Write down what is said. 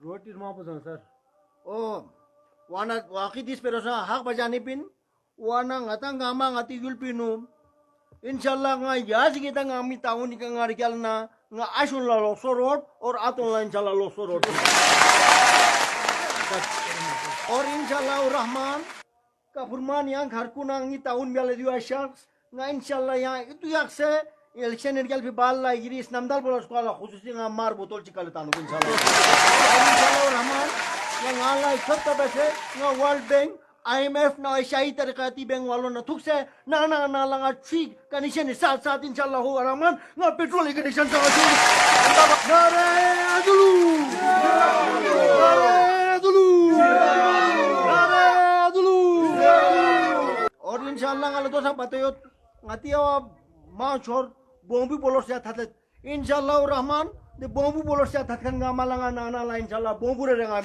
Roti mau apa sir? Oh, wana wakidis pero sa hak bajanipin, wana ngata ngama ngati yulpinu. Inshallah nga yas kita ngami tahun ni kangarikal na nga asun la losorot or aton la inshallah losorot. Or inshallah rahman kafurman yang harkuna ngi tahun biala diwa syaks nga inshallah yang itu yakse election ergal fi balla iris namdal bolos kala khususi nga mar botol cikal tanu inshallah. Inshallah rahman yang alai khatta base nga World Bank IMF na शाही तरक्की बैंक वालों ने थुक से ना लगा ठीक कंडीशन है साथ इंशाल्लाह हो रहमान ना पेट्रोल की कंडीशन से नारे अदलू और इंशाल्लाह kalau dosa batayot ngatiya ma chor bombi bolos ya thatet इंशाल्लाह Rahman de bombu bolos ya thatkan ngamalangan na inshallah bombu re ngam